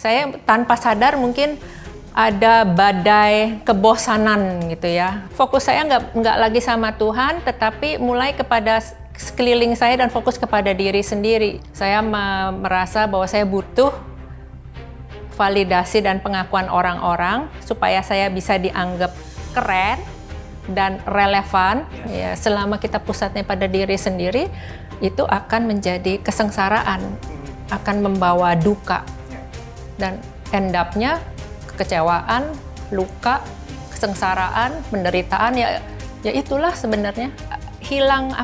saya tanpa sadar mungkin ada badai kebosanan gitu ya. Fokus saya nggak lagi sama Tuhan, tetapi mulai kepada sekeliling saya dan fokus kepada diri sendiri. Saya merasa bahwa saya butuh validasi dan pengakuan orang-orang supaya saya bisa dianggap keren dan relevan. Ya, selama kita pusatnya pada diri sendiri, itu akan menjadi kesengsaraan, akan membawa duka dan end up-nya kekecewaan, luka, kesengsaraan, penderitaan, ya itulah sebenarnya. Hilang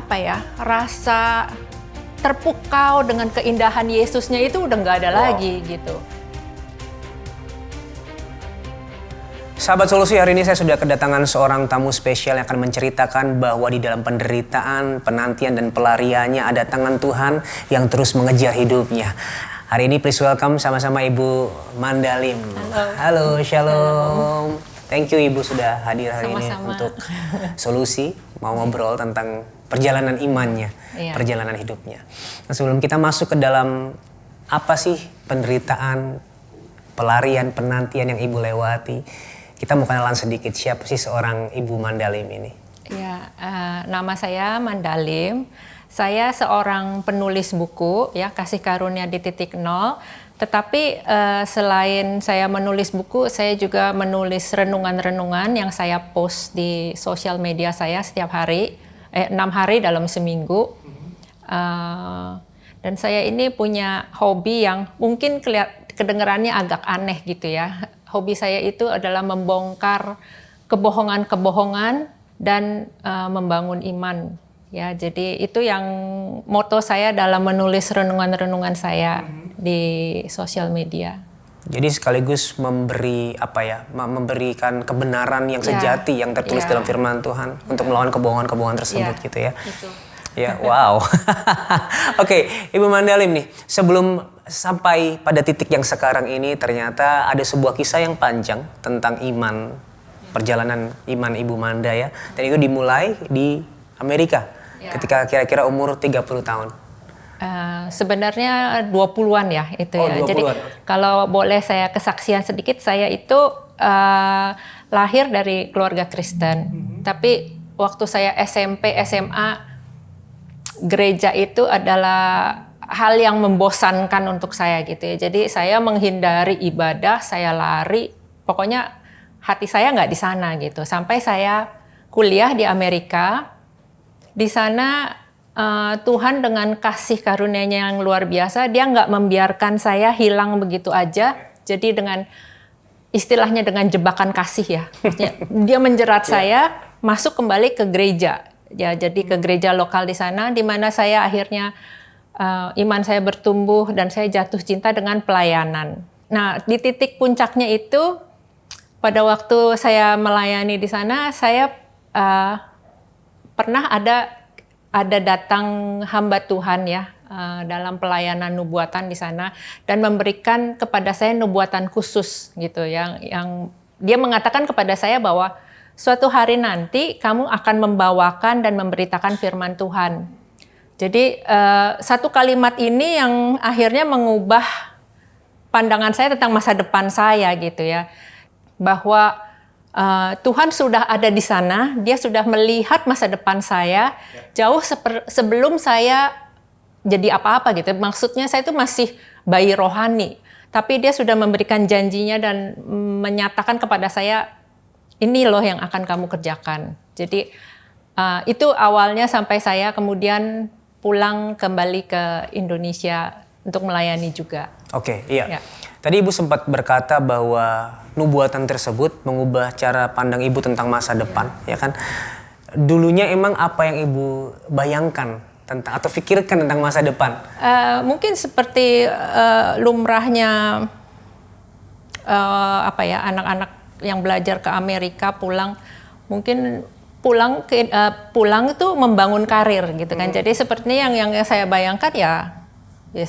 rasa terpukau dengan keindahan Yesusnya itu udah nggak ada lagi gitu. Sahabat Solusi, hari ini saya sudah kedatangan seorang tamu spesial yang akan menceritakan bahwa di dalam penderitaan, penantian, dan pelariannya ada tangan Tuhan yang terus mengejar hidupnya. Hari ini please welcome sama-sama Ibu Mandalim. Halo, shalom. Thank you Ibu sudah hadir hari ini untuk Solusi, mau ngobrol tentang perjalanan imannya, perjalanan hidupnya. Nah, sebelum kita masuk ke dalam apa sih penderitaan, pelarian, penantian yang Ibu lewati, kita mau kenalan sedikit siapa sih seorang Ibu Mandalim ini? Ya, nama saya Mandalim. Saya seorang penulis buku, ya, Kasih Karunia di Titik Nol. Tetapi selain saya menulis buku, saya juga menulis renungan-renungan yang saya post di sosial media saya setiap hari, 6 hari dalam seminggu. Dan saya ini punya hobi yang mungkin kedengarannya agak aneh gitu ya. Hobi saya itu adalah membongkar kebohongan-kebohongan dan membangun iman. Ya, jadi itu yang moto saya dalam menulis renungan-renungan saya di sosial media. Jadi sekaligus memberikan kebenaran yang sejati yang tertulis dalam firman Tuhan untuk melawan kebohongan-kebohongan tersebut gitu ya. Betul. Ya, wow. Oke, Ibu Mandalim nih, sebelum sampai pada titik yang sekarang ini ternyata ada sebuah kisah yang panjang tentang iman, perjalanan iman Ibu Manda ya. Dan itu dimulai di Amerika ketika kira-kira umur 30 tahun. Sebenarnya 20-an ya itu ya. 20-an. Jadi kalau boleh saya kesaksian sedikit, saya itu lahir dari keluarga Kristen. Tapi waktu saya SMP, SMA, gereja itu adalah hal yang membosankan untuk saya gitu ya. Jadi saya menghindari ibadah, saya lari. Pokoknya hati saya nggak di sana gitu. Sampai saya kuliah di Amerika. Di sana Tuhan dengan kasih karunia-Nya yang luar biasa, Dia nggak membiarkan saya hilang begitu aja. Jadi dengan istilahnya dengan jebakan kasih ya. Dia menjerat saya masuk kembali ke gereja. Ya, jadi ke gereja lokal di sana, di mana saya akhirnya iman saya bertumbuh dan saya jatuh cinta dengan pelayanan. Nah, di titik puncaknya itu pada waktu saya melayani di sana, saya pernah ada datang hamba Tuhan ya dalam pelayanan nubuatan di sana dan memberikan kepada saya nubuatan khusus gitu yang dia mengatakan kepada saya bahwa suatu hari nanti kamu akan membawakan dan memberitakan firman Tuhan. Jadi satu kalimat ini yang akhirnya mengubah pandangan saya tentang masa depan saya gitu ya, bahwa Tuhan sudah ada di sana, Dia sudah melihat masa depan saya jauh sebelum saya jadi apa-apa gitu. Maksudnya saya itu masih bayi rohani, tapi Dia sudah memberikan janjinya dan menyatakan kepada saya, ini loh yang akan kamu kerjakan. Jadi itu awalnya sampai saya kemudian pulang kembali ke Indonesia untuk melayani juga. Oke, iya. Tadi Ibu sempat berkata bahwa nubuatan tersebut mengubah cara pandang Ibu tentang masa depan, ya kan? Dulunya emang apa yang Ibu bayangkan tentang atau pikirkan tentang masa depan? Mungkin seperti lumrahnya anak-anak yang belajar ke Amerika pulang, mungkin pulang itu membangun karir gitu kan. Jadi sepertinya yang saya bayangkan ya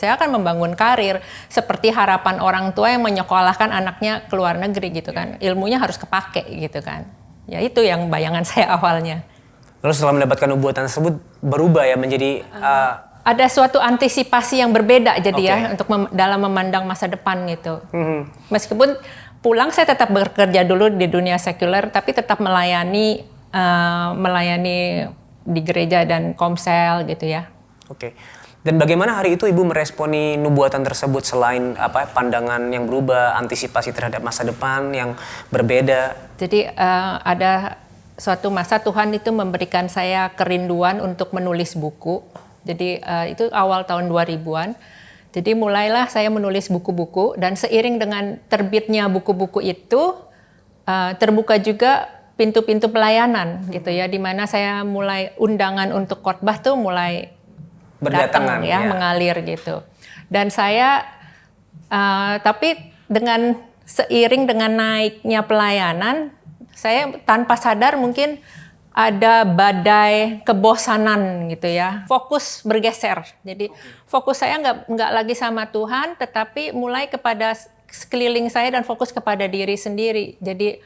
saya akan membangun karir seperti harapan orang tua yang menyekolahkan anaknya ke luar negeri gitu kan. Ilmunya harus kepake gitu kan. Ya itu yang bayangan saya awalnya. Lalu setelah mendapatkan nubuatan tersebut berubah ya menjadi ada suatu antisipasi yang berbeda jadi ya untuk dalam memandang masa depan gitu. Meskipun pulang saya tetap bekerja dulu di dunia sekuler, tapi tetap melayani di gereja dan komsel gitu ya. Oke. Dan bagaimana hari itu Ibu meresponi nubuatan tersebut selain pandangan yang berubah, antisipasi terhadap masa depan yang berbeda? Jadi ada suatu masa Tuhan itu memberikan saya kerinduan untuk menulis buku. Jadi itu awal tahun 2000-an. Jadi mulailah saya menulis buku-buku dan seiring dengan terbitnya buku-buku itu terbuka juga pintu-pintu pelayanan gitu ya, di mana saya mulai undangan untuk khotbah tuh mulai datang ya, mengalir gitu. Dan saya tapi dengan seiring dengan naiknya pelayanan, saya tanpa sadar mungkin ada badai kebosanan gitu ya, fokus bergeser. Jadi fokus saya nggak lagi sama Tuhan, tetapi mulai kepada sekeliling saya dan fokus kepada diri sendiri. Jadi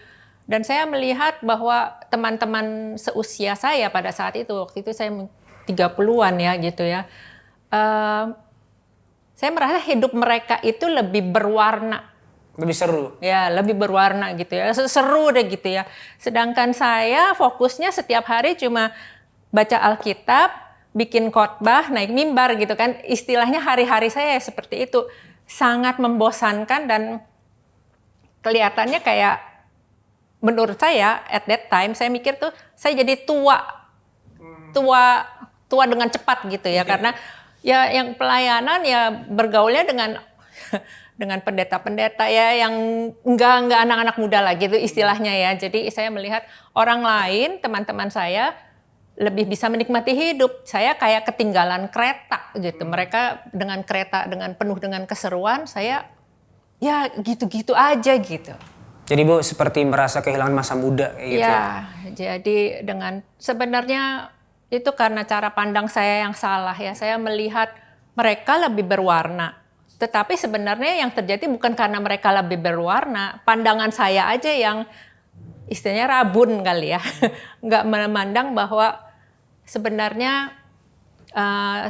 dan saya melihat bahwa teman-teman seusia saya pada saat itu, waktu itu saya 30-an ya gitu ya, saya merasa hidup mereka itu lebih berwarna. Lebih seru. Ya, lebih berwarna gitu ya. Seru deh gitu ya. Sedangkan saya fokusnya setiap hari cuma baca Alkitab, bikin khotbah, naik mimbar gitu kan. Istilahnya hari-hari saya seperti itu. Sangat membosankan dan kelihatannya kayak menurut saya at that time saya mikir tuh saya jadi tua dengan cepat gitu ya. Karena ya yang pelayanan ya bergaulnya dengan pendeta-pendeta ya yang enggak anak-anak muda lagi itu istilahnya ya. Jadi saya melihat orang lain, teman-teman saya lebih bisa menikmati hidup. Saya kayak ketinggalan kereta gitu. Mereka dengan kereta dengan penuh dengan keseruan, saya ya gitu-gitu aja gitu. Jadi Bu seperti merasa kehilangan masa muda gitu. Ya, jadi dengan sebenarnya itu karena cara pandang saya yang salah ya. Saya melihat mereka lebih berwarna. Tetapi sebenarnya yang terjadi bukan karena mereka lebih berwarna, pandangan saya aja yang istilahnya rabun kali ya, nggak memandang bahwa sebenarnya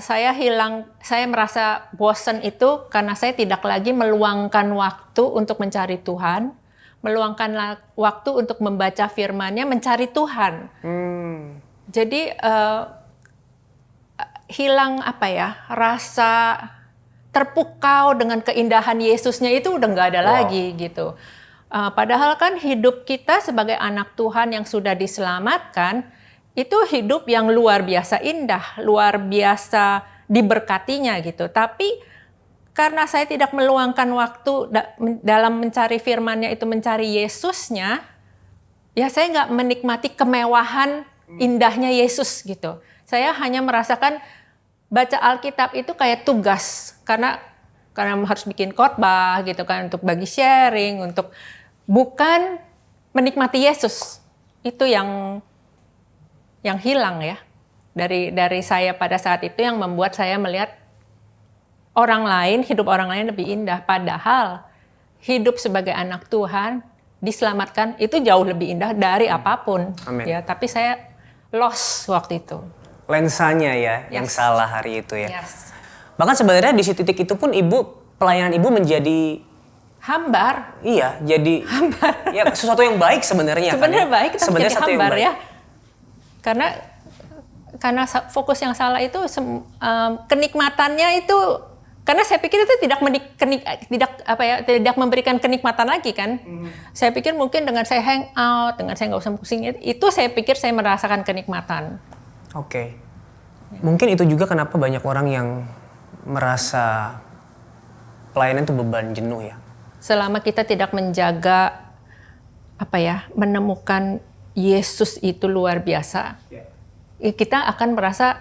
saya merasa bosan itu karena saya tidak lagi meluangkan waktu untuk mencari Tuhan, meluangkan waktu untuk membaca firman-Nya, mencari Tuhan. Jadi hilang rasa terpukau dengan keindahan Yesusnya itu udah nggak ada lagi gitu. Padahal kan hidup kita sebagai anak Tuhan yang sudah diselamatkan itu hidup yang luar biasa indah, luar biasa diberkatinya gitu. Tapi karena saya tidak meluangkan waktu dalam mencari firman-Nya itu mencari Yesusnya, ya saya nggak menikmati kemewahan indahnya Yesus gitu. Saya hanya merasakan baca Alkitab itu kayak tugas karena harus bikin khotbah gitu kan, untuk bagi sharing, untuk bukan menikmati Yesus. Itu yang hilang ya dari saya pada saat itu, yang membuat saya melihat hidup orang lain lebih indah, padahal hidup sebagai anak Tuhan diselamatkan itu jauh lebih indah dari apapun. Amin. Ya, tapi saya lost waktu itu. Lensanya ya yang salah hari itu ya. Yes. Bahkan sebenarnya di titik itu pun pelayanan Ibu menjadi hambar. Iya, jadi hambar. Ya sesuatu yang baik sebenarnya. Sebenarnya baik, tapi sebenarnya jadi hambar ya. Karena fokus yang salah itu kenikmatannya itu, karena saya pikir itu tidak memberikan kenikmatan lagi kan. Saya pikir mungkin dengan saya hang out, dengan saya nggak usah pusing itu saya pikir saya merasakan kenikmatan. Oke. Mungkin itu juga kenapa banyak orang yang merasa pelayanan itu beban, jenuh ya. Selama kita tidak menjaga menemukan Yesus itu luar biasa. Kita akan merasa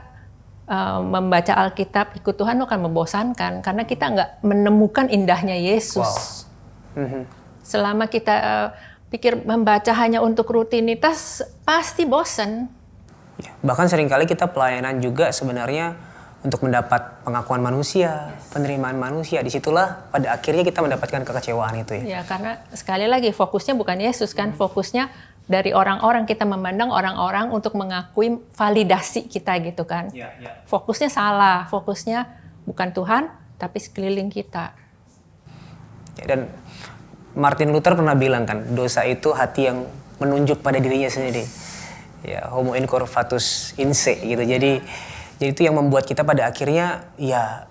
membaca Alkitab ikut Tuhan akan membosankan karena kita nggak menemukan indahnya Yesus. Wow. Selama kita pikir membaca hanya untuk rutinitas pasti bosan. Ya, bahkan seringkali kita pelayanan juga sebenarnya untuk mendapat pengakuan manusia, penerimaan manusia. Disitulah pada akhirnya kita mendapatkan kekecewaan itu ya. Ya, karena sekali lagi fokusnya bukan Yesus kan, fokusnya dari orang-orang, kita memandang orang-orang untuk mengakui validasi kita gitu kan. Fokusnya salah, fokusnya bukan Tuhan tapi sekeliling kita. Dan Martin Luther pernah bilang kan, dosa itu hati yang menunjuk pada dirinya sendiri. Ya, homo incurvatus in se gitu. Jadi itu yang membuat kita pada akhirnya ya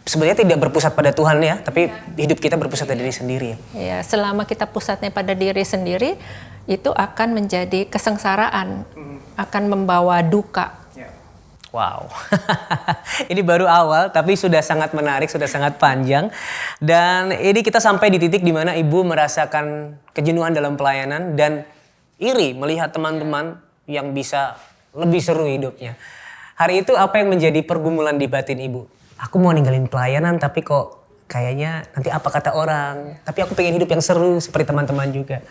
sebenarnya tidak berpusat pada Tuhan ya, tapi hidup kita berpusat pada diri sendiri. Ya, selama kita pusatnya pada diri sendiri, itu akan menjadi kesengsaraan, akan membawa duka. Wow, ini baru awal tapi sudah sangat menarik, sudah sangat panjang. Dan ini kita sampai di titik di mana Ibu merasakan kejenuhan dalam pelayanan dan iri melihat teman-teman yang bisa lebih seru hidupnya. Hari itu apa yang menjadi pergumulan di batin Ibu? Aku mau ninggalin pelayanan tapi kok kayaknya nanti apa kata orang. Tapi aku pengen hidup yang seru seperti teman-teman juga.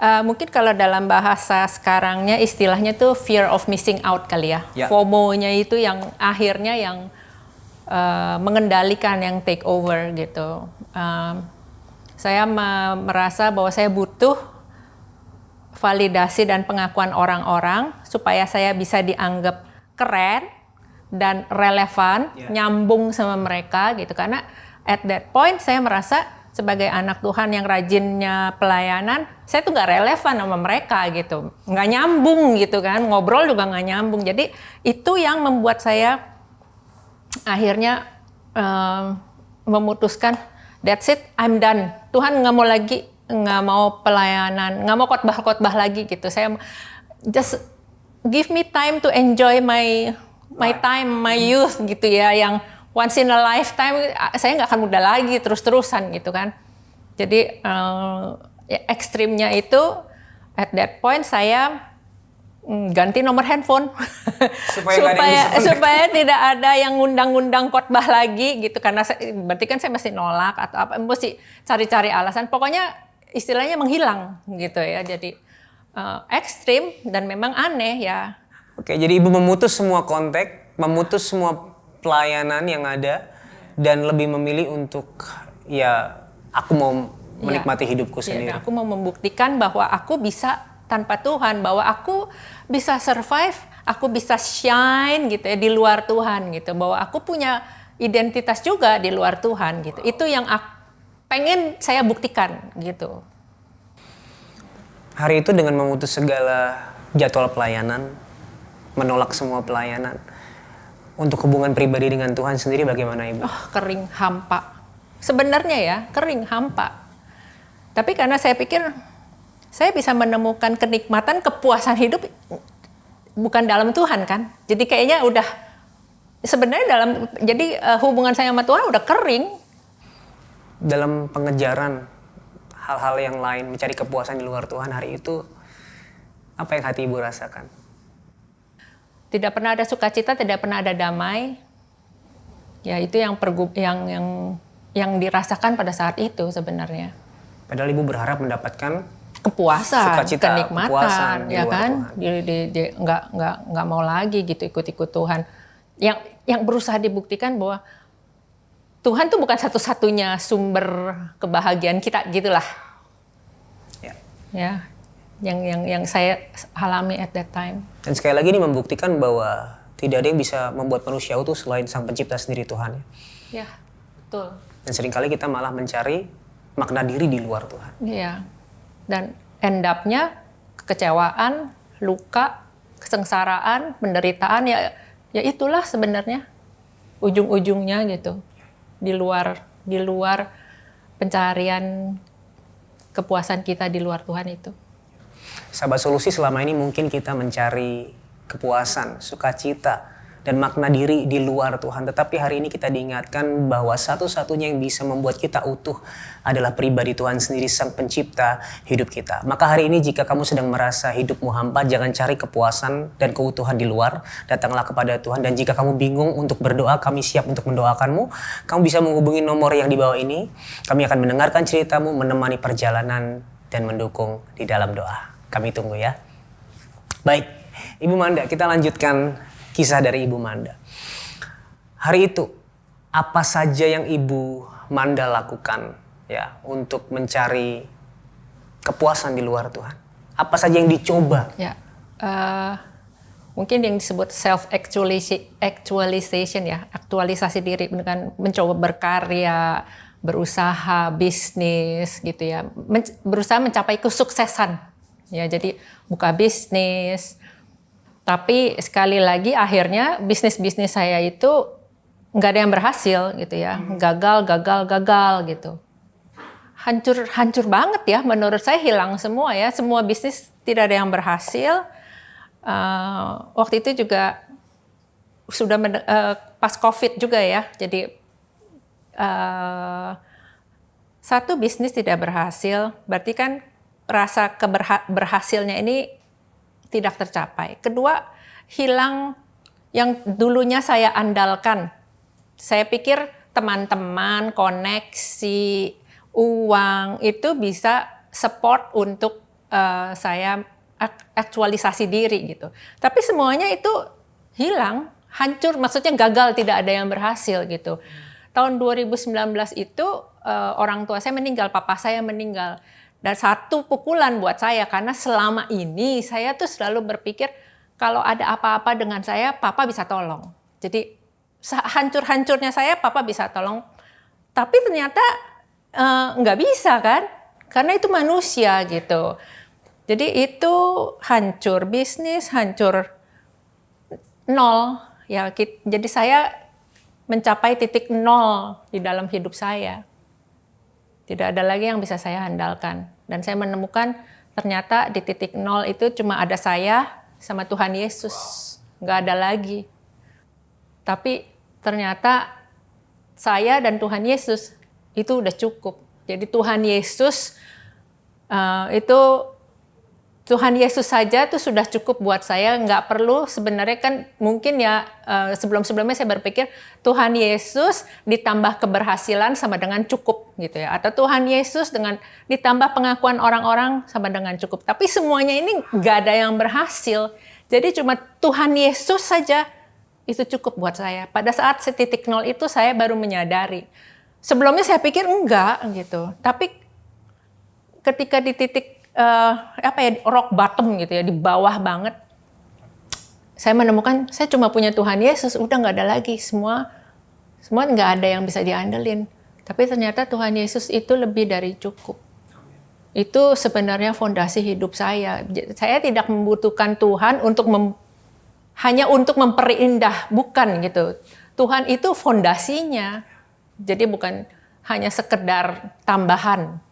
Mungkin kalau dalam bahasa sekarangnya istilahnya tuh fear of missing out kali ya. FOMO-nya itu yang akhirnya yang mengendalikan, yang take over gitu. Saya merasa bahwa saya butuh validasi dan pengakuan orang-orang supaya saya bisa dianggap keren dan relevan, nyambung sama mereka gitu. Karena at that point saya merasa sebagai anak Tuhan yang rajinnya pelayanan, saya tuh gak relevan sama mereka gitu. Gak nyambung gitu kan, ngobrol juga gak nyambung. Jadi itu yang membuat saya akhirnya memutuskan, that's it, I'm done. Tuhan gak mau lagi, gak mau pelayanan, gak mau khotbah-khotbah lagi gitu. Saya just give me time to enjoy my time, my youth gitu ya, yang once in a lifetime saya nggak akan muda lagi terus-terusan gitu kan. Jadi ya, ekstrimnya itu at that point saya ganti nomor handphone supaya tidak ada yang ngundang-ngundang khotbah lagi gitu, karena berarti kan saya masih nolak atau apa, mesti cari-cari alasan. Pokoknya istilahnya menghilang gitu ya. Jadi ekstrim dan memang aneh ya. Oke, jadi Ibu memutus semua kontak, memutus semua pelayanan yang ada dan lebih memilih untuk ya aku mau menikmati hidupku sendiri. Aku mau membuktikan bahwa aku bisa tanpa Tuhan, bahwa aku bisa survive, aku bisa shine gitu ya di luar Tuhan gitu, bahwa aku punya identitas juga di luar Tuhan gitu. Itu yang pengen saya buktikan gitu. Hari itu dengan memutus segala jadwal pelayanan, menolak semua pelayanan, untuk hubungan pribadi dengan Tuhan sendiri bagaimana Ibu? Kering, hampa. Sebenarnya ya, kering, hampa. Tapi karena saya pikir saya bisa menemukan kenikmatan, kepuasan hidup bukan dalam Tuhan kan. Jadi kayaknya udah sebenarnya hubungan saya sama Tuhan udah kering. Dalam pengejaran hal-hal yang lain, mencari kepuasan di luar Tuhan, hari itu apa yang hati Ibu rasakan? Tidak pernah ada sukacita, tidak pernah ada damai. Ya itu yang dirasakan pada saat itu sebenarnya. Padahal Ibu berharap mendapatkan kepuasan, sukacita, kenikmatan, ya kan? Nggak mau lagi gitu ikut-ikut Tuhan. Yang berusaha dibuktikan bahwa Tuhan tuh bukan satu-satunya sumber kebahagiaan kita, gitulah. Ya. Yang saya alami at that time. Dan sekali lagi ini membuktikan bahwa tidak ada yang bisa membuat manusia utuh selain Sang Pencipta sendiri, Tuhan. Ya, betul. Dan seringkali kita malah mencari makna diri di luar Tuhan. Iya. Dan end up-nya kekecewaan, luka, kesengsaraan, penderitaan, ya itulah sebenarnya ujung-ujungnya gitu. Di luar pencarian kepuasan kita di luar Tuhan itu. Sahabat Solusi, selama ini mungkin kita mencari kepuasan, sukacita, dan makna diri di luar Tuhan. Tetapi hari ini kita diingatkan bahwa satu-satunya yang bisa membuat kita utuh adalah pribadi Tuhan sendiri, Sang Pencipta hidup kita. Maka hari ini jika kamu sedang merasa hidupmu hampa, jangan cari kepuasan dan keutuhan di luar. Datanglah kepada Tuhan. Dan jika kamu bingung untuk berdoa, kami siap untuk mendoakanmu. Kamu bisa menghubungi nomor yang di bawah ini. Kami akan mendengarkan ceritamu, menemani perjalanan, dan mendukung di dalam doa. Kami tunggu ya. Baik, Ibu Manda, kita lanjutkan kisah dari Ibu Manda. Hari itu, apa saja yang Ibu Manda lakukan ya untuk mencari kepuasan di luar Tuhan? Apa saja yang dicoba? Ya, mungkin yang disebut self actualization ya, aktualisasi diri dengan mencoba berkarya, berusaha bisnis gitu ya, berusaha mencapai kesuksesan ya. Jadi buka bisnis, tapi sekali lagi akhirnya bisnis saya itu nggak ada yang berhasil gitu ya, gagal gitu. Hancur banget ya, menurut saya hilang semua ya, semua bisnis tidak ada yang berhasil. Waktu itu juga sudah pas COVID juga ya, jadi satu bisnis tidak berhasil, berarti kan rasa berhasilnya ini tidak tercapai. Kedua, hilang yang dulunya saya andalkan. Saya pikir teman-teman, koneksi, uang itu bisa support untuk saya aktualisasi diri gitu. Tapi semuanya itu hilang, hancur, maksudnya gagal, tidak ada yang berhasil gitu. Tahun 2019 itu orang tua saya meninggal, papa saya meninggal. Dan satu pukulan buat saya karena selama ini saya tuh selalu berpikir kalau ada apa-apa dengan saya, papa bisa tolong. Jadi hancur-hancurnya saya, papa bisa tolong. Tapi ternyata nggak bisa kan, karena itu manusia gitu. Jadi itu hancur bisnis, hancur nol ya. Jadi saya mencapai titik nol di dalam hidup saya. Tidak ada lagi yang bisa saya andalkan. Dan saya menemukan ternyata di titik nol itu cuma ada saya sama Tuhan Yesus, nggak ada lagi. Tapi ternyata saya dan Tuhan Yesus itu udah cukup. Jadi Tuhan Yesus Tuhan Yesus saja tuh sudah cukup buat saya, nggak perlu sebenarnya kan mungkin ya sebelum-sebelumnya saya berpikir Tuhan Yesus ditambah keberhasilan sama dengan cukup gitu ya, atau Tuhan Yesus dengan ditambah pengakuan orang-orang sama dengan cukup. Tapi semuanya ini nggak ada yang berhasil. Jadi cuma Tuhan Yesus saja itu cukup buat saya. Pada saat titik nol itu saya baru menyadari. Sebelumnya saya pikir enggak gitu, tapi ketika di titik rock bottom gitu ya, di bawah banget, saya menemukan saya cuma punya Tuhan Yesus, udah nggak ada lagi, semua nggak ada yang bisa diandelin. Tapi ternyata Tuhan Yesus itu lebih dari cukup. Itu sebenarnya fondasi hidup saya. Saya tidak membutuhkan Tuhan untuk hanya untuk memperindah, bukan gitu. Tuhan itu fondasinya. Jadi bukan hanya sekedar tambahan.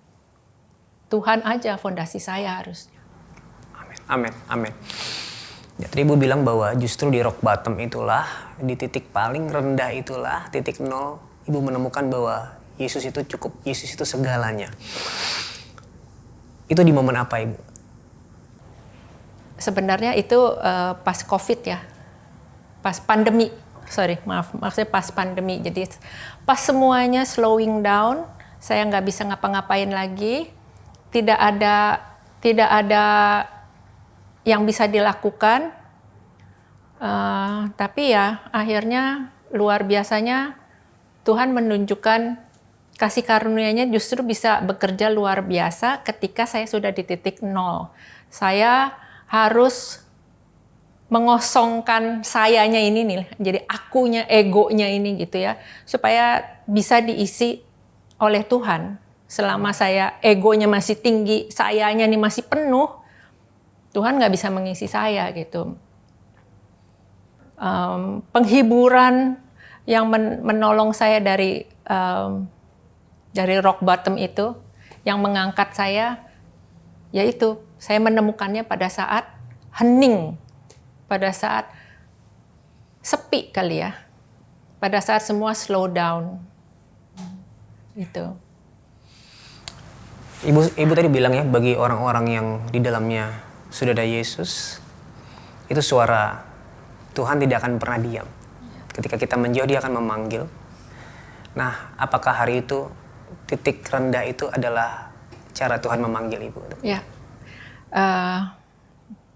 Tuhan aja fondasi saya harusnya. Amin. Ya, tadi Ibu bilang bahwa justru di rock bottom itulah, di titik paling rendah itulah, titik nol, Ibu menemukan bahwa Yesus itu cukup, Yesus itu segalanya. Itu di momen apa, Ibu? Sebenarnya itu pas COVID ya, pas pandemi. Maksudnya pas pandemi. Jadi pas semuanya slowing down, saya nggak bisa ngapa-ngapain lagi, tidak ada yang bisa dilakukan. Tapi ya akhirnya luar biasanya Tuhan menunjukkan kasih karunia-Nya justru bisa bekerja luar biasa ketika saya sudah di titik nol. Saya harus mengosongkan sayanya ini nih, jadi akunya, egonya ini gitu ya, supaya bisa diisi oleh Tuhan. Selama saya egonya masih tinggi, sayanya nih masih penuh, Tuhan nggak bisa mengisi saya gitu. Penghiburan yang menolong saya dari rock bottom itu, yang mengangkat saya, yaitu saya menemukannya pada saat hening. Pada saat sepi kali ya, pada saat semua slow down, gitu. Ibu tadi bilang ya, bagi orang-orang yang di dalamnya sudah ada Yesus, itu suara Tuhan tidak akan pernah diam. Ketika kita menjauh, Dia akan memanggil. Nah, apakah hari itu titik rendah itu adalah cara Tuhan memanggil Ibu? Ya,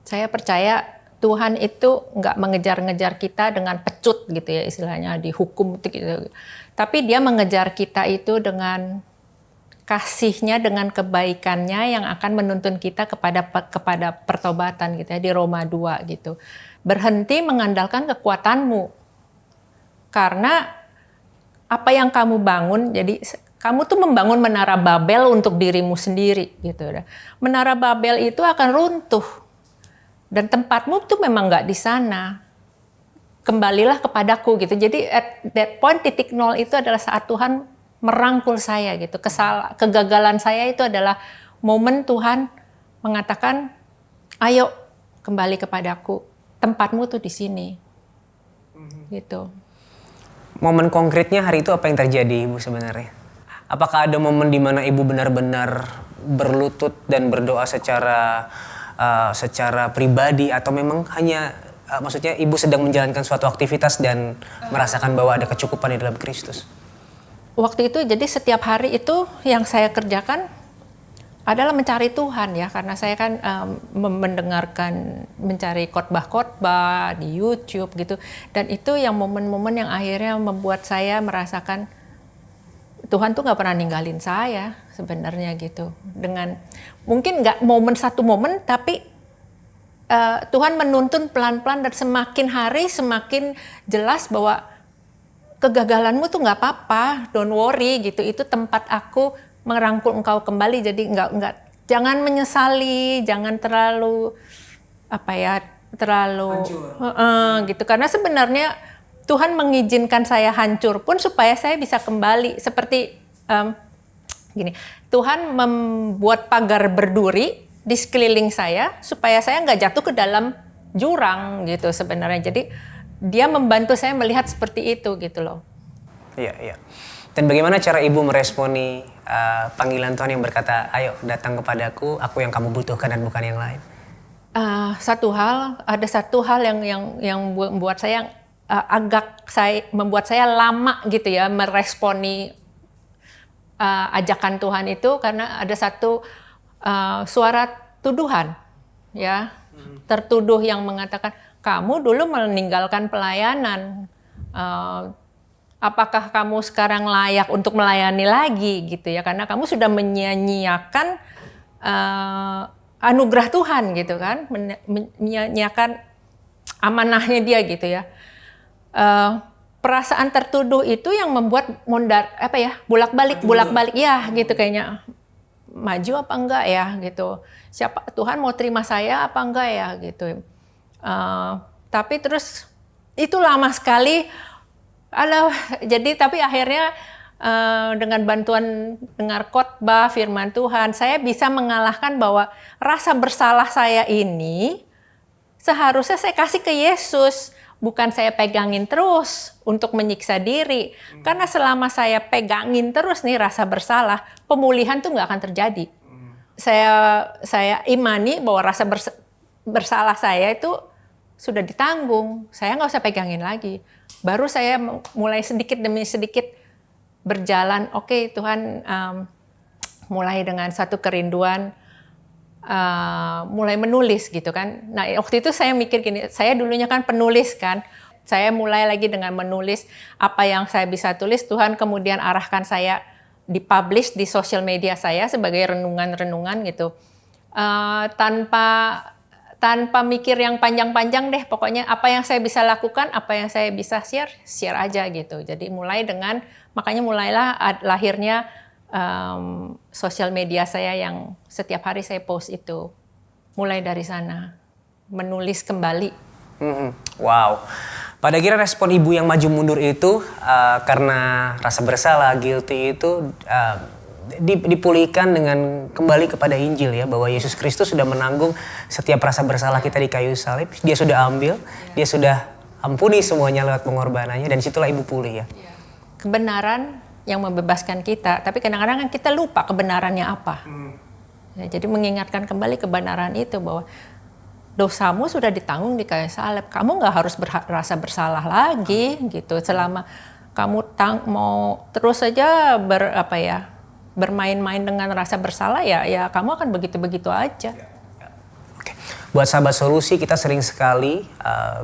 saya percaya Tuhan itu nggak mengejar-ngejar kita dengan pecut gitu ya, istilahnya dihukum gitu. Tapi Dia mengejar kita itu dengan kasihnya dengan kebaikannya yang akan menuntun kita kepada pertobatan gitu ya, di Roma 2 gitu. Berhenti mengandalkan kekuatanmu. Karena apa yang kamu bangun, jadi kamu tuh membangun menara Babel untuk dirimu sendiri gitu. Menara Babel itu akan runtuh dan tempatmu tuh memang nggak di sana. Kembalilah kepadaku gitu. Jadi at that point titik nol itu adalah saat Tuhan merangkul saya gitu. Kegagalan saya itu adalah momen Tuhan mengatakan, ayo kembali kepadaku. Tempatmu tuh di sini. Gitu. Momen konkretnya hari itu apa yang terjadi Ibu sebenarnya? Apakah ada momen di mana Ibu benar-benar berlutut dan berdoa secara pribadi atau memang hanya maksudnya Ibu sedang menjalankan suatu aktivitas dan merasakan bahwa ada kecukupan di dalam Kristus? Waktu itu jadi setiap hari itu yang saya kerjakan adalah mencari Tuhan ya, karena saya kan mendengarkan, mencari khotbah-khotbah di YouTube gitu, dan itu yang momen-momen yang akhirnya membuat saya merasakan Tuhan tuh nggak pernah ninggalin saya sebenarnya gitu. Dengan mungkin nggak satu momen, tapi Tuhan menuntun pelan-pelan dan semakin hari semakin jelas bahwa kegagalanmu tuh nggak apa-apa, don't worry gitu. Itu tempat aku merangkul engkau kembali. Jadi jangan menyesali, jangan terlalu gitu. Karena sebenarnya Tuhan mengizinkan saya hancur pun supaya saya bisa kembali. Seperti gini, Tuhan membuat pagar berduri di sekeliling saya supaya saya nggak jatuh ke dalam jurang gitu sebenarnya. Jadi dia membantu saya melihat seperti itu gitu loh. Iya, iya. Dan bagaimana cara Ibu meresponi panggilan Tuhan yang berkata, ayo datang kepadaku, aku yang kamu butuhkan dan bukan yang lain? Ada satu hal yang membuat saya membuat saya lama gitu ya meresponi ajakan Tuhan itu, karena ada satu suara tuduhan ya, tertuduh yang mengatakan, kamu dulu meninggalkan pelayanan, apakah kamu sekarang layak untuk melayani lagi gitu ya, karena kamu sudah menyia-nyiakan anugerah Tuhan gitu kan, menyia-nyiakan amanahnya dia gitu ya. Perasaan tertuduh itu yang membuat bolak-balik ya gitu, kayaknya maju apa enggak ya gitu, siapa Tuhan mau terima saya apa enggak ya gitu. Tapi terus itu lama sekali, tapi akhirnya dengan bantuan dengar khotbah firman Tuhan, saya bisa mengalahkan bahwa rasa bersalah saya ini seharusnya saya kasih ke Yesus, bukan saya pegangin terus untuk menyiksa diri. Karena selama saya pegangin terus nih rasa bersalah, pemulihan tuh nggak akan terjadi. Saya imani bahwa rasa bersalah saya itu sudah ditanggung, saya nggak usah pegangin lagi. Baru saya mulai sedikit demi sedikit berjalan. Oke, Tuhan mulai dengan satu kerinduan, mulai menulis gitu kan. Nah waktu itu saya mikir gini, saya dulunya kan penulis kan. Saya mulai lagi dengan menulis apa yang saya bisa tulis. Tuhan kemudian arahkan saya dipublish di sosial media saya sebagai renungan-renungan gitu. Tanpa mikir yang panjang-panjang deh, pokoknya apa yang saya bisa lakukan, apa yang saya bisa share aja gitu. Jadi makanya mulailah lahirnya sosial media saya yang setiap hari saya post itu. Mulai dari sana, menulis kembali. Wow. Pada kira respon Ibu yang maju mundur itu karena rasa bersalah, guilty itu dipulihkan dengan kembali kepada Injil ya, bahwa Yesus Kristus sudah menanggung setiap rasa bersalah kita di kayu salib. Dia sudah ambil, dia sudah ampuni semuanya lewat pengorbanannya, dan situlah Ibu pulih ya. Kebenaran yang membebaskan kita, tapi kadang-kadang kita lupa kebenarannya apa. Ya, jadi mengingatkan kembali kebenaran itu bahwa dosamu sudah ditanggung di kayu salib. Kamu nggak harus rasa bersalah lagi gitu. Selama kamu mau terus saja bermain-main dengan rasa bersalah ya kamu akan begitu-begitu aja. Oke. Buat sahabat solusi, kita sering sekali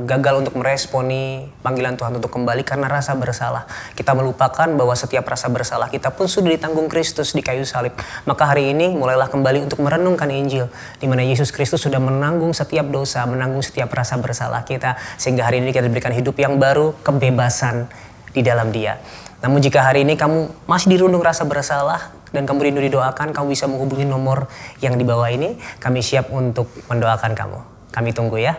gagal untuk meresponi panggilan Tuhan untuk kembali karena rasa bersalah. Kita melupakan bahwa setiap rasa bersalah kita pun sudah ditanggung Kristus di kayu salib. Maka hari ini mulailah kembali untuk merenungkan Injil, di mana Yesus Kristus sudah menanggung setiap dosa, menanggung setiap rasa bersalah kita, sehingga hari ini kita diberikan hidup yang baru, kebebasan di dalam Dia. Namun jika hari ini kamu masih dirundung rasa bersalah dan kamu rindu didoakan, kamu bisa menghubungi nomor yang di bawah ini. Kami siap untuk mendoakan kamu. Kami tunggu ya.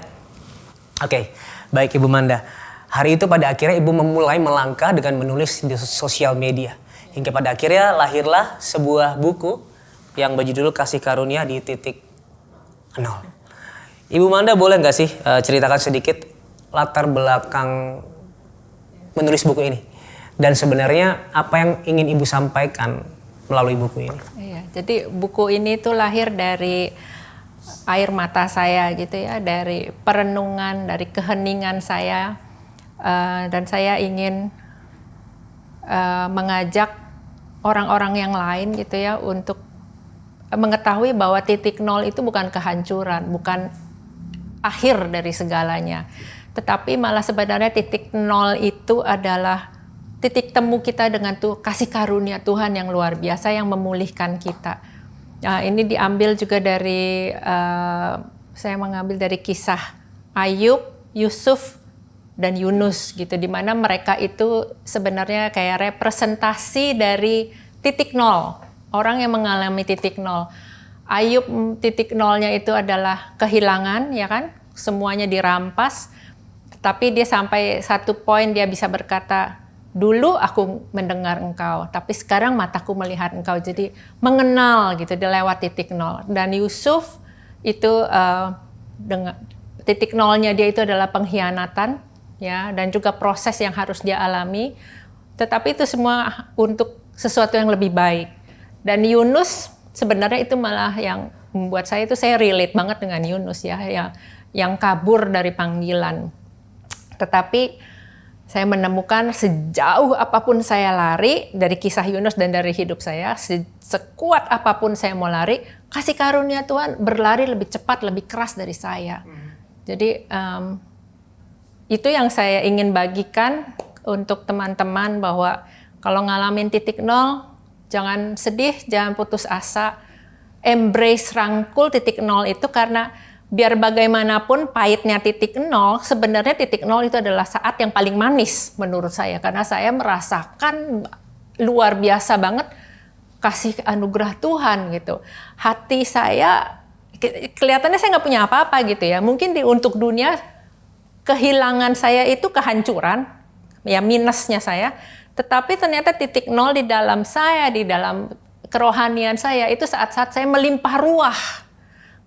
Oke, baik Ibu Manda. Hari itu pada akhirnya Ibu memulai melangkah dengan menulis di sosial media. Hingga pada akhirnya lahirlah sebuah buku yang berjudul Kasih Karunia di Titik Nol. Ibu Manda boleh nggak sih ceritakan sedikit latar belakang menulis buku ini? Dan sebenarnya apa yang ingin Ibu sampaikan melalui buku ini? Iya, jadi buku ini tuh lahir dari air mata saya gitu ya, dari perenungan, dari keheningan saya, dan saya ingin mengajak orang-orang yang lain gitu ya untuk mengetahui bahwa titik nol itu bukan kehancuran, bukan akhir dari segalanya, tetapi malah sebenarnya titik nol itu adalah titik temu kita dengan kasih karunia Tuhan yang luar biasa yang memulihkan kita. Nah, ini diambil juga dari, saya mengambil dari kisah Ayub, Yusuf, dan Yunus gitu, di mana mereka itu sebenarnya kayak representasi dari titik nol, orang yang mengalami titik nol. Ayub titik nolnya itu adalah kehilangan, ya kan, semuanya dirampas, tapi dia sampai satu poin dia bisa berkata, dulu aku mendengar engkau, tapi sekarang mataku melihat engkau. Jadi mengenal gitu, dia lewat titik nol. Dan Yusuf itu dengan titik nolnya dia itu adalah pengkhianatan, ya, dan juga proses yang harus dia alami. Tetapi itu semua untuk sesuatu yang lebih baik. Dan Yunus sebenarnya itu malah yang membuat saya relate banget dengan Yunus ya, yang kabur dari panggilan. Tetapi saya menemukan sejauh apapun saya lari dari kisah Yunus dan dari hidup saya, sekuat apapun saya mau lari, kasih karunia Tuhan berlari lebih cepat, lebih keras dari saya. Jadi itu yang saya ingin bagikan untuk teman-teman, bahwa kalau ngalamin titik nol, jangan sedih, jangan putus asa, embrace, rangkul titik nol itu, karena biar bagaimanapun pahitnya titik nol, sebenarnya titik nol itu adalah saat yang paling manis menurut saya. Karena saya merasakan luar biasa banget kasih anugerah Tuhan gitu. Hati saya, kelihatannya saya nggak punya apa-apa gitu ya. Mungkin untuk dunia, kehilangan saya itu kehancuran, ya minusnya saya. Tetapi ternyata titik nol di dalam saya, di dalam kerohanian saya, itu saat-saat saya melimpah ruah.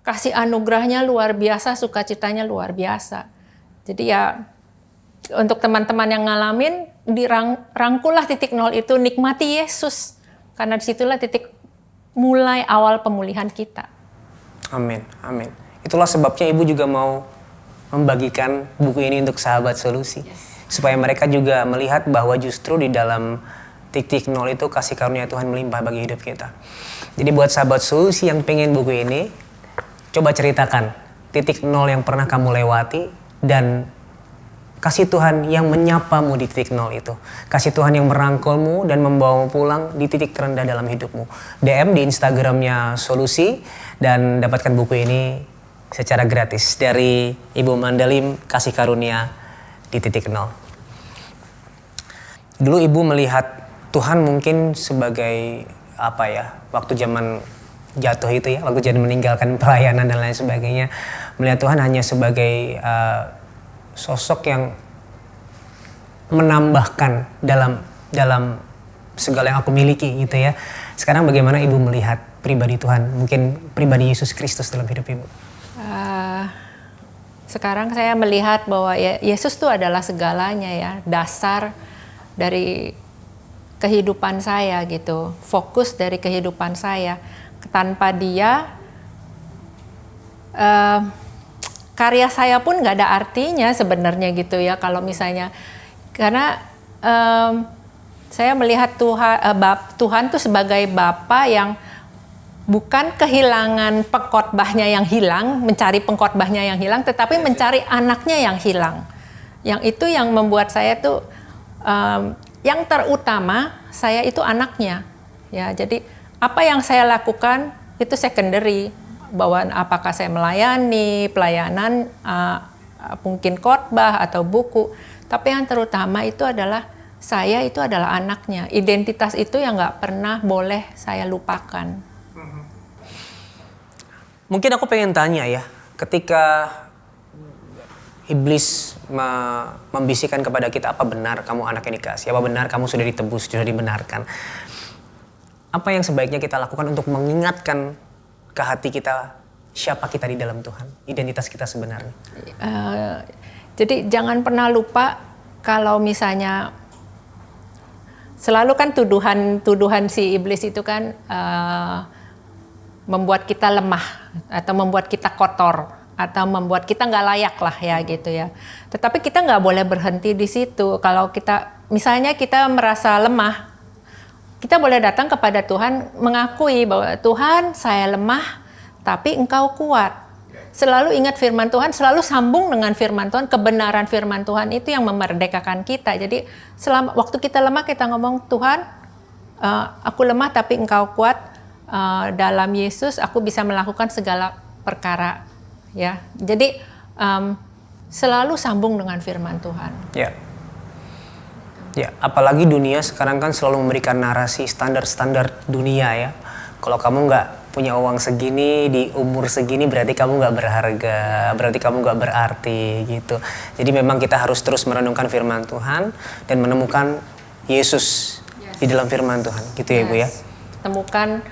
Kasih anugerahnya luar biasa, sukacitanya luar biasa. Jadi ya untuk teman-teman yang ngalamin, dirangkullah titik nol itu, nikmati Yesus. Karena disitulah titik mulai awal pemulihan kita. Amin, amin. Itulah sebabnya Ibu juga mau membagikan buku ini untuk sahabat solusi. Supaya mereka juga melihat bahwa justru di dalam titik nol itu kasih karunia Tuhan melimpah bagi hidup kita. Jadi buat sahabat solusi yang pengen buku ini, coba ceritakan titik nol yang pernah kamu lewati dan kasih Tuhan yang menyapamu di titik nol itu. Kasih Tuhan yang merangkulmu dan membawamu pulang di titik terendah dalam hidupmu. DM di Instagramnya Solusi dan dapatkan buku ini secara gratis dari Ibu Mandalim, Kasih Karunia di Titik Nol. Dulu Ibu melihat Tuhan mungkin sebagai apa ya, waktu zaman jatuh itu ya, waktu jadi meninggalkan pelayanan dan lain sebagainya, melihat Tuhan hanya sebagai sosok yang menambahkan dalam segala yang aku miliki gitu ya. Sekarang bagaimana Ibu melihat pribadi Tuhan, mungkin pribadi Yesus Kristus dalam hidup Ibu? Sekarang saya melihat bahwa Yesus itu adalah segalanya ya, dasar dari kehidupan saya gitu, fokus dari kehidupan saya. Tanpa dia, karya saya pun nggak ada artinya sebenarnya gitu ya. Kalau misalnya, karena saya melihat Tuhan tuh sebagai Bapa yang bukan kehilangan pengkhotbahnya yang hilang, mencari pengkhotbahnya yang hilang, tetapi mencari anaknya yang hilang. Yang itu yang membuat saya tuh yang terutama saya itu anaknya. Ya, jadi apa yang saya lakukan itu secondary. Bahwa apakah saya melayani, pelayanan, mungkin khotbah atau buku. Tapi yang terutama itu adalah saya itu adalah anaknya. Identitas itu yang nggak pernah boleh saya lupakan. Mungkin aku pengen tanya ya, ketika iblis membisikkan kepada kita, apa benar kamu anak yang dikasih, apa benar kamu sudah ditebus, sudah dibenarkan. Apa yang sebaiknya kita lakukan untuk mengingatkan ke hati kita siapa kita di dalam Tuhan, identitas kita sebenarnya. Jadi jangan pernah lupa kalau misalnya selalu kan tuduhan si iblis itu kan membuat kita lemah atau membuat kita kotor atau membuat kita nggak layak lah ya gitu ya. Tetapi kita nggak boleh berhenti di situ. Kalau kita misalnya kita merasa lemah, kita boleh datang kepada Tuhan mengakui bahwa Tuhan saya lemah tapi Engkau kuat. Selalu ingat firman Tuhan, selalu sambung dengan firman Tuhan, kebenaran firman Tuhan itu yang memerdekakan kita. Jadi waktu kita lemah kita ngomong Tuhan aku lemah tapi Engkau kuat. Dalam Yesus aku bisa melakukan segala perkara ya. Jadi selalu sambung dengan firman Tuhan. Ya, apalagi dunia sekarang kan selalu memberikan narasi standar-standar dunia ya. Kalau kamu nggak punya uang segini di umur segini berarti kamu nggak berharga, berarti kamu nggak berarti gitu. Jadi memang kita harus terus merenungkan firman Tuhan dan menemukan Yesus di dalam firman Tuhan, gitu ya Ibu ya. Temukan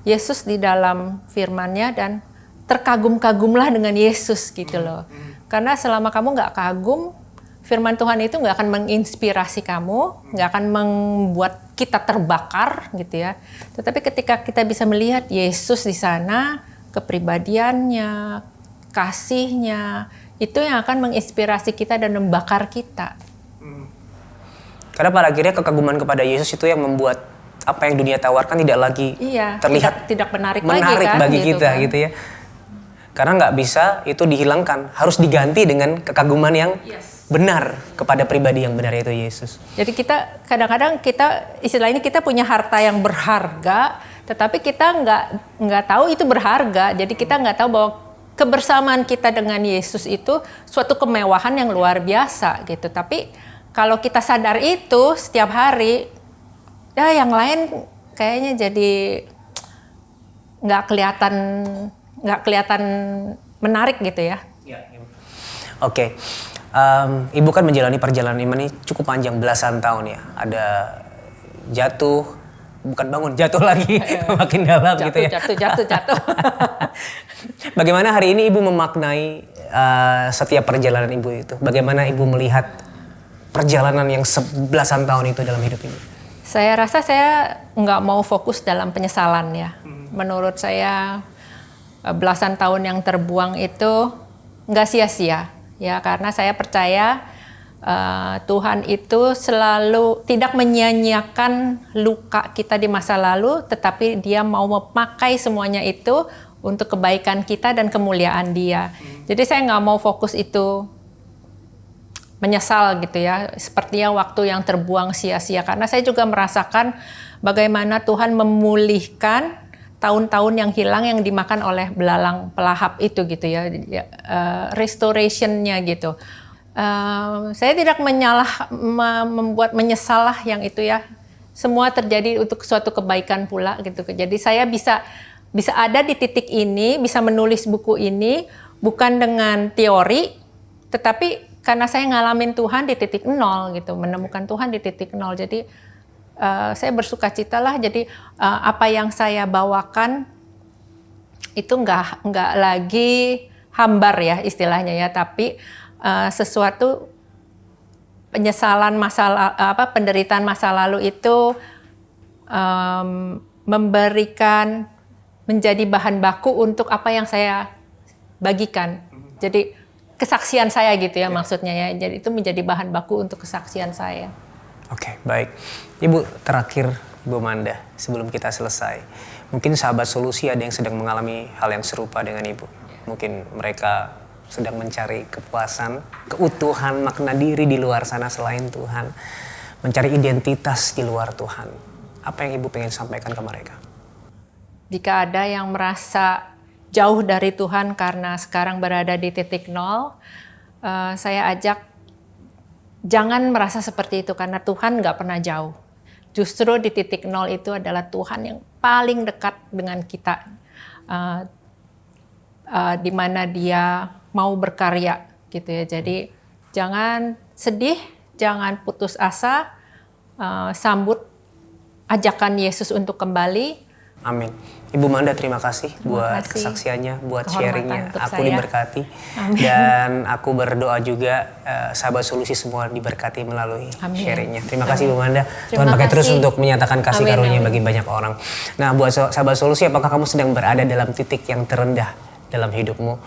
Yesus di dalam firman-Nya dan terkagum-kagumlah dengan Yesus gitu loh. Karena selama kamu nggak kagum, firman Tuhan itu nggak akan menginspirasi kamu, nggak akan membuat kita terbakar gitu ya. Tetapi ketika kita bisa melihat Yesus di sana, kepribadiannya, kasihnya, itu yang akan menginspirasi kita dan membakar kita. Karena pada akhirnya kekaguman kepada Yesus itu yang membuat apa yang dunia tawarkan tidak lagi terlihat tidak menarik lagi kan, bagi gitu kita kan. Gitu ya. Karena nggak bisa itu dihilangkan, harus diganti dengan kekaguman yang benar kepada pribadi yang benar, yaitu Yesus. Jadi kita kadang-kadang istilahnya kita punya harta yang berharga, tetapi kita nggak tahu itu berharga. Jadi kita nggak tahu bahwa kebersamaan kita dengan Yesus itu suatu kemewahan yang luar biasa gitu. Tapi kalau kita sadar itu setiap hari, ya yang lain kayaknya jadi nggak kelihatan menarik gitu ya. Oke. Ibu kan menjalani perjalanan iman ini cukup panjang, belasan tahun ya. Ada jatuh, bukan bangun, jatuh lagi, makin dalam gitu ya. Jatuh. Bagaimana hari ini Ibu memaknai setiap perjalanan Ibu itu? Bagaimana Ibu melihat perjalanan yang belasan tahun itu dalam hidup Ibu? Saya rasa saya nggak mau fokus dalam penyesalan ya. Menurut saya belasan tahun yang terbuang itu nggak sia-sia. Ya, karena saya percaya Tuhan itu selalu tidak menyia-nyiakan luka kita di masa lalu, tetapi Dia mau memakai semuanya itu untuk kebaikan kita dan kemuliaan Dia. Jadi saya nggak mau fokus itu menyesal gitu ya, sepertinya waktu yang terbuang sia-sia. Karena saya juga merasakan bagaimana Tuhan memulihkan tahun-tahun yang hilang yang dimakan oleh belalang pelahap itu gitu ya, restoration-nya gitu. Saya tidak membuat menyesal lah yang itu ya. Semua terjadi untuk suatu kebaikan pula gitu. Jadi saya bisa ada di titik ini, bisa menulis buku ini bukan dengan teori, tetapi karena saya ngalamin Tuhan di titik nol gitu, menemukan Tuhan di titik nol. Jadi saya bersukacita lah. Jadi apa yang saya bawakan itu nggak lagi hambar ya istilahnya ya, tapi sesuatu penyesalan penderitaan masa lalu itu memberikan menjadi bahan baku untuk apa yang saya bagikan. Jadi kesaksian saya gitu ya maksudnya ya. Jadi itu menjadi bahan baku untuk kesaksian saya. Oke, baik. Ibu, terakhir Ibu Manda sebelum kita selesai. Mungkin sahabat solusi ada yang sedang mengalami hal yang serupa dengan Ibu. Mungkin mereka sedang mencari kepuasan, keutuhan, makna diri di luar sana selain Tuhan. Mencari identitas di luar Tuhan. Apa yang Ibu pengen sampaikan ke mereka? Jika ada yang merasa jauh dari Tuhan karena sekarang berada di titik nol, saya ajak jangan merasa seperti itu karena Tuhan nggak pernah jauh. Justru di titik nol itu adalah Tuhan yang paling dekat dengan kita, di mana Dia mau berkarya, gitu ya. Jadi jangan sedih, jangan putus asa, sambut ajakan Yesus untuk kembali. Amin. Ibu Manda, terima kasih buat kesaksiannya, buat sharingnya. Aku diberkati. Amin. Dan aku berdoa juga sahabat solusi semua diberkati melalui sharingnya. Terima kasih Ibu Manda. Tuhan pakai terus untuk menyatakan kasih karunia bagi banyak orang. Nah, buat sahabat solusi, apakah kamu sedang berada dalam titik yang terendah dalam hidupmu?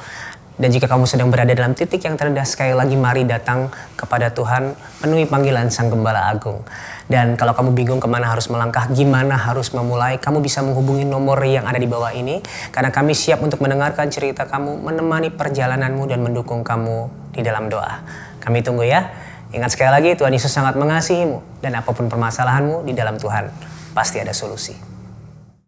Dan jika kamu sedang berada dalam titik yang terendah, sekali lagi mari datang kepada Tuhan, penuhi panggilan Sang Gembala Agung. Dan kalau kamu bingung kemana harus melangkah, gimana harus memulai, kamu bisa menghubungi nomor yang ada di bawah ini. Karena kami siap untuk mendengarkan cerita kamu, menemani perjalananmu dan mendukung kamu di dalam doa. Kami tunggu ya. Ingat sekali lagi, Tuhan Yesus sangat mengasihimu. Dan apapun permasalahanmu, di dalam Tuhan pasti ada solusi.